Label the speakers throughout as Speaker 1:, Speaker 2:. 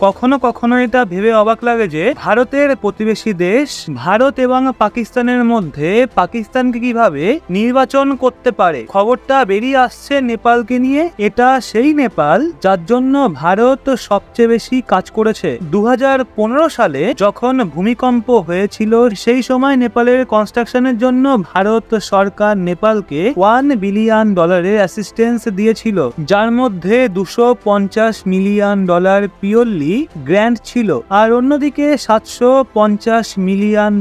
Speaker 1: কখনো কখনো এটা ভেবে অবাক লাগে যে ভারতের প্রতিবেশী দেশ ভারত এবং পাকিস্তানের মধ্যে পাকিস্তানকে কিভাবে নির্বাচন করতে পারে। খবরটা বেরিয়ে আসছে নেপালকে নিয়ে। এটা সেই নেপাল যার জন্য ভারত সবচেয়ে বেশি কাজ করেছে। 2015 সালে যখন ভূমিকম্প হয়েছিল সেই সময় নেপালের কনস্ট্রাকশনের জন্য ভারত সরকার নেপালকে $1 বিলিয়ন অ্যাসিস্ট্যান্স দিয়েছিল, যার মধ্যে $250 মিলিয়ন পিওরলি গ্র্যান্ট ছিল আর অন্যদিকে $750 মিলিয়ন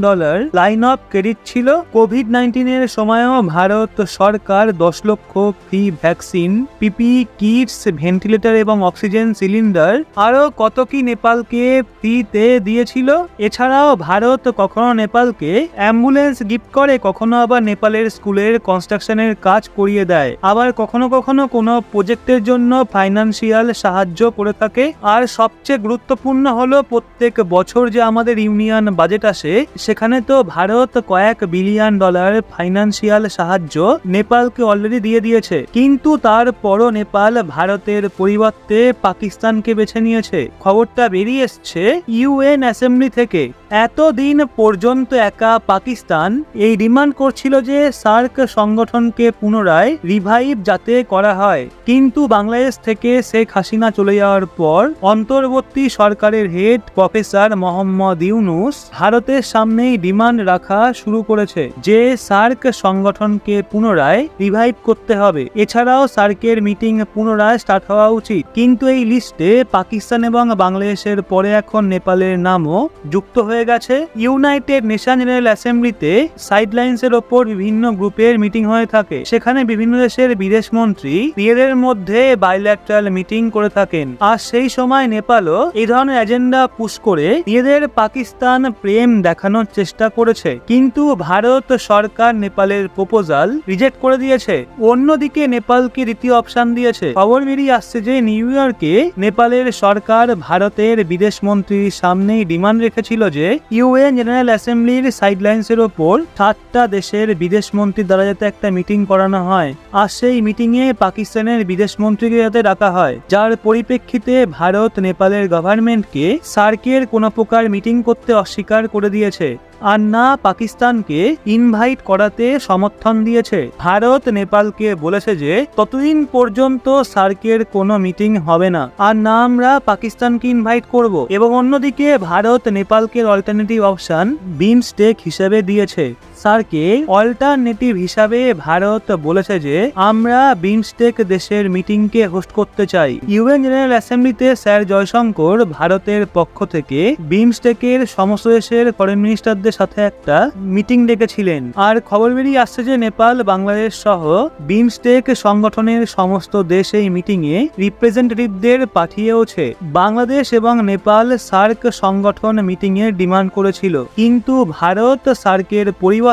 Speaker 1: লাইন অফ ক্রেডিট ছিল। কোভিড-19 এর সময়ও ভারত সরকার 10 লক্ষ ফ্রি ভ্যাকসিন, পিপি কিটস, ভেন্টিলেটর এবং অক্সিজেন সিলিন্ডার আরো কত কি নেপালকে ফ্রিতে দিয়েছিল। এছাড়াও ভারত কখনো নেপালকে অ্যাম্বুলেন্স গিফট করে, কখনো আবার নেপালের স্কুলের কনস্ট্রাকশনের কাজ করিয়ে দেয়, আবার কখনো কখনো কোনো প্রজেক্টের জন্য ফাইন্যান্সিয়াল সাহায্য করে থাকে। আর সবচেয়ে গুরুত্বপূর্ণ হলো প্রত্যেক বছর যে আমাদের ইউনিয়ন বাজেট আসে সেখানে তো ভারত কয়েক $1 বিলিয়ন ফাইন্যান্সিয়াল সাহায্য নেপালকে অলরেডি দিয়ে দিয়েছে। কিন্তু তারপরও নেপাল ভারতের পরিবর্তে পাকিস্তানকে বেছে নিয়েছে। খবরটা বেরিয়ে এসছে ইউএন অ্যাসেম্বলি থেকে। এতদিন পর্যন্ত একা পাকিস্তান এই ডিমান্ড করছিল যে সার্ক সংগঠনকে পুনরায় রিভাইভ যাতে করা হয়, কিন্তু বাংলাদেশ থেকে শেখ হাসিনা চলে যাওয়ার পর অন্তর্বর্তী সরকারের হেড প্রফেসর মোহাম্মদ ইউনুস ভারতের সামনেই ডিমান্ড রাখা শুরু করেছে যে সার্ক সংগঠনকে পুনরায় রিভাইভ করতে হবে। এছাড়াও সার্কের মিটিং পুনরায় স্টার্ট হওয়া উচিত। কিন্তু এই লিস্টে পাকিস্তান এবং বাংলাদেশের পরে এখন নেপালের নামও যুক্ত হয়ে গেছে। ইউনাইটেড নেশন জেনারেল অ্যাসেম্বলিতে সাইডলাইন্সের ওপর বিভিন্ন গ্রুপের মিটিং হয়ে থাকে। সেখানে বিভিন্ন দেশের বিদেশ মন্ত্রী নিজেদের মধ্যে বাইল্যাটারাল মিটিং করে থাকেন। আর সেই সময় নেপালও এই ধরনের এজেন্ডা পুশ করে নিজেদের পাকিস্তান প্রেম দেখানোর চেষ্টা করেছে, কিন্তু ভারত সরকার নেপালের প্রপোজাল রিজেক্ট করে দিয়েছে। অন্যদিকে নেপালকে দ্বিতীয় অপশন দিয়েছে। খবর বেরিয়ে আসছে যে নিউ ইয়র্কে নেপালের সরকার ভারতের বিদেশ মন্ত্রীর সামনেই ডিমান্ড রেখেছিল যে ইউএন জেনারেল অ্যাসেম্বলির সাইডলাইন্সের ওপর 7টা দেশের বিদেশ মন্ত্রীর দ্বারা যাতে একটা মিটিং করানো হয়, আর সেই মিটিং এ পাকিস্তানের বিদেশ মন্ত্রীকে যাতে ডাকা হয়, যার পরিপ্রেক্ষিতে ভারত নেপালের গভর্নমেন্টকে সার্কের কোনো প্রকার মিটিং করতে অস্বীকার করে দিয়েছে আর না পাকিস্তানকে ইনভাইট করাতে সমর্থন দিয়েছে। ভারত নেপালকে বলেছে যে ততদিন পর্যন্ত সার্কের কোনো মিটিং হবে না আর না আমরা পাকিস্তানকে ইনভাইট করব। এবং অন্যদিকে ভারত নেপালকে অল্টারনেটিভ অপশন বিমস্টেক হিসেবে দিয়েছে। সার্কে অল্টারনেটিভ হিসাবে ভারত বলেছে যে আমরা বিমস্টেক দেশের মিটিংকে হোস্ট করতে চাই। ইউএন জেনারেল অ্যাসেম্বলিতে স্যার জয়শঙ্কর ভারতের পক্ষ থেকে বিমস্টেকের সমস্ত দেশের ফরেন মিনিস্টারদের সাথে একটা মিটিং ডেকেছিলেন। আর খবর বেরিয়ে আসছে যে নেপাল, বাংলাদেশ সহ বিমস্টেক সংগঠনের সমস্ত দেশ এই মিটিং এ রিপ্রেজেন্টেটিভদের পাঠিয়েওছে। বাংলাদেশ এবং নেপাল সার্ক সংগঠন মিটিং এর ডিমান্ড করেছিল, কিন্তু ভারত সার্কের পরিবর্তে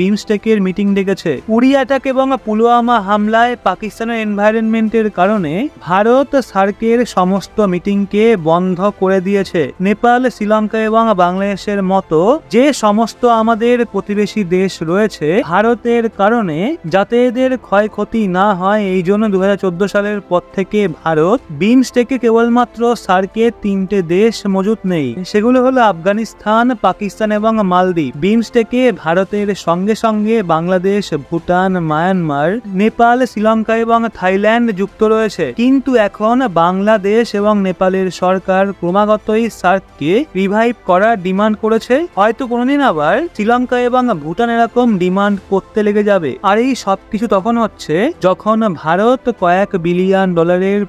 Speaker 1: বিমস্টেকের মিটিং ডেকেছে। উরি অ্যাটাক এবং পুলওয়ামা হামলায় পাকিস্তানের এনভায়রনমেন্টের কারণে ভারত সার্কের সমস্ত মিটিংকে বন্ধ করে দিয়েছে। নেপাল, শ্রীলঙ্কা এবং বাংলাদেশের মতো যে সমস্ত আমাদের প্রতিবেশী দেশ রয়েছে ভারতের কারণে যাতে এদের ক্ষয়ক্ষতি না হয়, এই জন্য 2014 সালের পর থেকে ভারত বিমস্টেকে কেবলমাত্র সার্কের 3টে দেশ মজুত নেই। সেগুলো হলো আফগানিস্তান, পাকিস্তান এবং মালদ্বীপ। বিমস্টেকে ভারতের সঙ্গে সঙ্গে বাংলাদেশ, ভুটান, মায়ানমার, নেপাল, শ্রীলঙ্কা এবং থাইল্যান্ড যুক্ত রয়েছে। কিন্তু এখন বাংলাদেশ এবং নেপালের সরকার ক্রমাগতই সার্ককে রিভাইভ করার ডিমান্ড করেছে। হয়তো কোনোদিন আবার শ্রীলঙ্কা এবং ভুটান এরকম ডিমান্ড করতে লেগে যাবে। আর এই সবকিছু তখন হচ্ছে যখন ভারত কয়েক $1 বিলিয়ন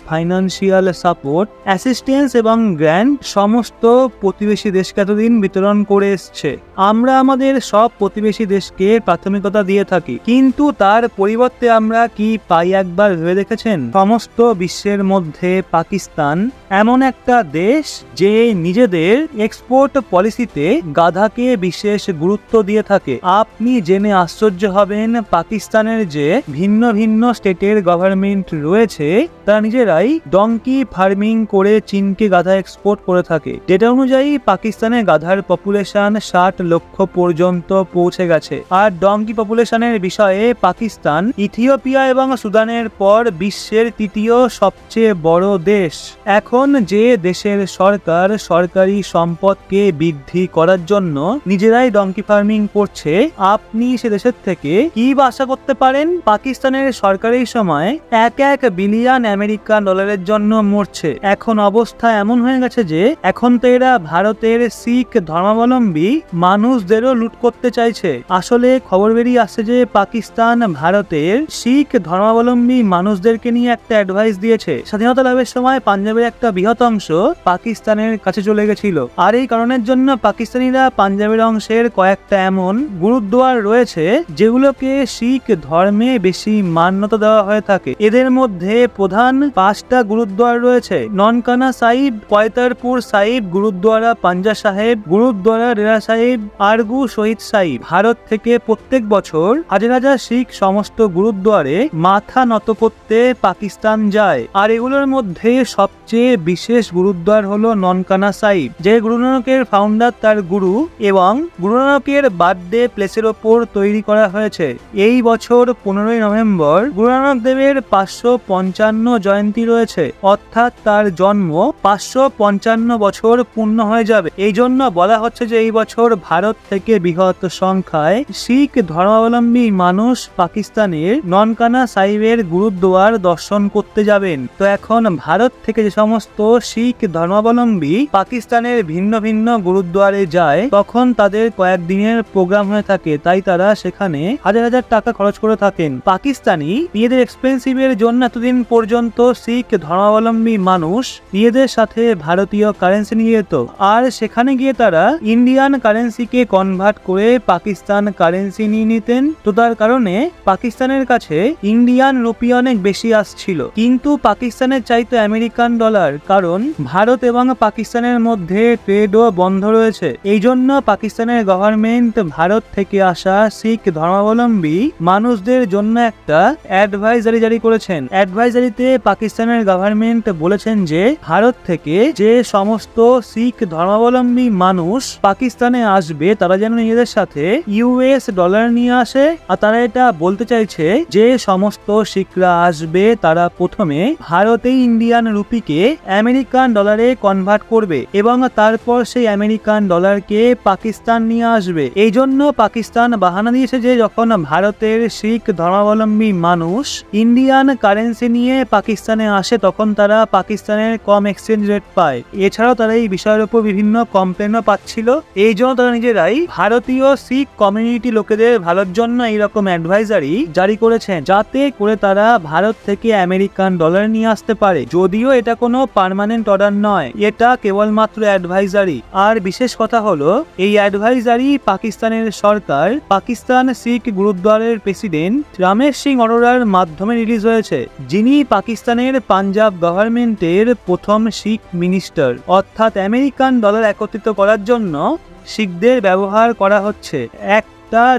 Speaker 1: ফাইন্যান্সিয়াল সাপোর্ট, অ্যাসিস্ট্যান্স এবং গ্র্যান্ট সমস্ত প্রতিবেশী দেশকে এতদিন বিতরণ করে এসছে। আমরা আমাদের সব প্রতিবেশী দেশকে প্রাথমিকতা দিয়ে থাকি, কিন্তু তার পরিবর্তে আমরা কি পাই একবার ভেবে দেখেছেন? সমস্ত বিশ্বের মধ্যে পাকিস্তান এমন একটা দেশ যে নিজেদের এক্সপোর্ট পলিসিতে গাধাকে বিশেষ গুরুত্ব দিয়ে থাকে। আপনি জেনে আশ্চর্য হবেন, পাকিস্তানের যে ভিন্ন ভিন্ন স্টেটের গভর্নমেন্ট রয়েছে তারা নিজেরাই ডঙ্কি ফার্মিং করে চীনকে গাধা এক্সপোর্ট করে থাকে। ডেটা অনুযায়ী পাকিস্তানে গাধার পপুলেশন 60 লক্ষ পর্যন্ত পৌঁছে গেছে। আর ডঙ্কি পপুলেশনের বিষয়ে পাকিস্তান ইথিওপিয়া এবং সুদানের পর বিশ্বের তৃতীয় সবচেয়ে বড় দেশ। এখন যে দেশের সরকার সরকারি সম্পদকে বৃদ্ধি করার জন্য নিজেরাই ডঙ্কি ফার্মিং করছে, আপনি সে দেশের থেকে কি আশা করতে পারেন? পাকিস্তানের সরকারি সময় 1 বিলিয়ন আমেরিকান ডলারের জন্য মরছে। এখন অবস্থা এমন হয়ে গেছে যে এখন তো এরা ভারতের শিখ ধর্মাবলম্বী মানুষদেরও লুট করতে চাইছে। আসলে খবর বেরিয়ে আসছে যে পাকিস্তান ভারতের শিখ ধর্মাবলম্বী মানুষদেরকে নিয়ে একটা অ্যাডভাইস দিয়েছে। স্বাধীনতা লাভের সময় পাঞ্জাবের একটা বৃহৎ অংশ পাকিস্তানের কাছে চলে গেছিল, আর এই কারণের জন্য পাকিস্তানিরা পাঞ্জাবের অংশের কয়েকটা এমন গুরুদ্বার রয়েছে যেগুলোকে শিখ ধর্মে বেশি মান্যতা দেওয়া হয়ে থাকে। এদের মধ্যে প্রধান 5টা গুরুদ্বার রয়েছে: ননকানা সাহিব, কয়তারপুর সাহিব গুরুদ্বারা, পাঞ্জা সাহেব গুরুদ্বারা, রেরা সাহিব, আরগু শহীদ সাহিব। ভারত থেকে প্রত্যেক বছর হাজার হাজার শিখ সমস্ত গুরুদ্বারে মাথা নত করতে পাকিস্তান যায়। আর এগুলোর মধ্যে সবচেয়ে বিশেষ গুরুদ্বার হলো ননকানা সাহিব, যে গুরু নানকের ফাউন্ডার তার গুরু এবং গুরু নানকের বার্থডে প্লেসের ওপর তৈরি করা হয়েছে। এই বছর 15ই নভেম্বর গুরু নানক দেবের 555 জয়ন্তী রয়েছে, অর্থাৎ তার জন্ম 555 বছর পূর্ণ হয়ে যাবে। এই জন্য বলা হচ্ছে যে এই বছর ভারত থেকে বৃহৎ সংখ্যায় শিখ ধর্মাবলম্বী মানুষ পাকিস্তানের ননকানা সাহিবের গুরুদ্বার দর্শন করতে যাবেন। তো এখন ভারত থেকে যে সমস্ত শিখ ধর্মাবলম্বী পাকিস্তানের ভিন্ন ভিন্ন গুরুদ্বারে যায় তখন তাদের কয়েকদিনের প্রোগ্রাম হয়ে থাকে, তাই তারা সেখানে হাজার হাজার টাকা খরচ করে থাকেন। পাকিস্তানি নিজেদের এক্সপেন্সিভের জন্য এতদিন পর্যন্ত শিখ ধর্মাবলম্বী মানুষ নিজেদের সাথে ভারতীয় কারেন্সি নিয়ে যেত, আর সেখানে গিয়ে তারা ইন্ডিয়ান কারেন্সিকে কনভার্ট করে পাকিস্তান কারেন্সি নিয়ে নিতেন। তো তার কারণে পাকিস্তানের কাছে ইন্ডিয়ান রুপি অনেক বেশি আসছিল, কিন্তু পাকিস্তানের চাইতো আমেরিকান ডলার, কারণ ভারত এবং পাকিস্তানের মধ্যে ট্রেডও বন্ধ রয়েছে। এই জন্য পাকিস্তানের গভর্নমেন্ট ভারত থেকে আসা শিখ ধর্মাবলম্বী মানুষদের জন্য একটা অ্যাডভাইজারি জারি করেছেন। অ্যাডভাইজারিতে পাকিস্তানের গভর্নমেন্ট বলেছেন যে ভারত থেকে যে সমস্ত শিখ ধর্মাবলম্বী মানুষ পাকিস্তানে আসবে তারা যেন নিজেদের সাথে US ডলার নিয়ে আসে। আর তারা এটা বলতে চাইছে যে সমস্ত শিখরা আসবে তারা প্রথমে ভারতে ইন্ডিয়ান রুপিকে আমেরিকান ডলারে কনভার্ট করবে এবং তারপর সেই আমেরিকান ডলারকে পাকিস্তান নিয়ে আসবে। এই জন্য পাকিস্তান বাহানা দিয়েছে যে যখন ভারতের শিখ ধর্মাবলম্বী মানুষ ইন্ডিয়ান কারেন্সি নিয়ে পাকিস্তানে আসে তখন তারা পাকিস্তানের কম এক্সচেঞ্জ রেট পায়। এছাড়াও তারা এই বিষয়ের উপর বিভিন্ন কমপ্লেনও পাচ্ছিল। এই জন্য তারা নিজেরাই ভারতীয় শিখ কমিউনিটি লোকেদের ভালোর জন্য এইরকম অ্যাডভাইজারি জারি করেছেন, যাতে করে তারা ভারত থেকে আমেরিকান ডলার নিয়ে আসতে পারে। যদিও এটা কোনো পার্মানেন্ট অর্ডার নয়, এটা কেবলমাত্র অ্যাডভাইজারি। আর বিশেষ কথা হলো এই অ্যাডভাইজারি পাকিস্তানের সরকার পাকিস্তান শিখ গুরুদ্বারের প্রেসিডেন্ট রামেশ সিং অরোরার মাধ্যমে রিলিজ হয়েছে, যিনি পাকিস্তানের পাঞ্জাব গভর্নমেন্টের প্রথম শিখ মিনিস্টার। অর্থাৎ আমেরিকান ডলার একত্রিত করার জন্য শিখদের ব্যবহার করা হচ্ছে।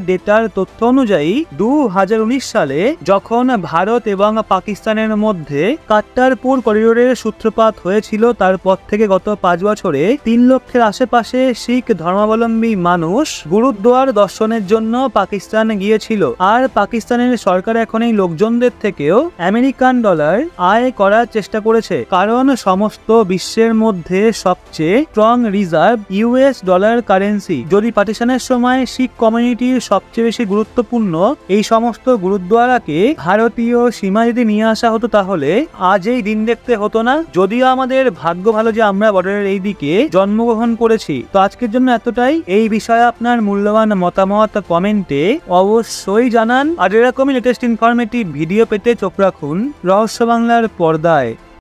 Speaker 1: ডেটার তথ্য অনুযায়ী 2019 সালে যখন ভারত এবং পাকিস্তানের মধ্যে কাট্টারপুর করিডোরের সূত্রপাত হয়েছিল তারপর থেকে গত 5 বছরে 3 লক্ষের আশেপাশে শিখ ধর্মাবলম্বী মানুষ গুরুদ্বার দর্শনের জন্য পাকিস্তান গিয়েছিল। আর পাকিস্তানের সরকার এখন এই লোকজনদের থেকেও আমেরিকান ডলার আয় করার চেষ্টা করেছে, কারণ সমস্ত বিশ্বের মধ্যে সবচেয়ে strong reserve US dollar currency. যদি পার্টিশনের সময় শিখ কমিউনিটি সবচেয়ে বেশি গুরুত্বপূর্ণ এই সমস্ত গুরুদ্বারাকে ভারতীয় সীমা যদি নিয়ে আসা হতো তাহলে আজ এই দিন দেখতে হতো না। যদিও আমাদের ভাগ্য ভালো যে আমরা বর্ডারের এই দিকে জন্মগ্রহণ করেছি। তো আজকের জন্য এতটাই। এই বিষয়ে আপনার মূল্যবান মতামত কমেন্টে অবশ্যই জানান। আর এরকমই লেটেস্ট ইনফরমেটিভ ভিডিও পেতে চোখ রাখুন রহস্য বাংলার পর্দায়।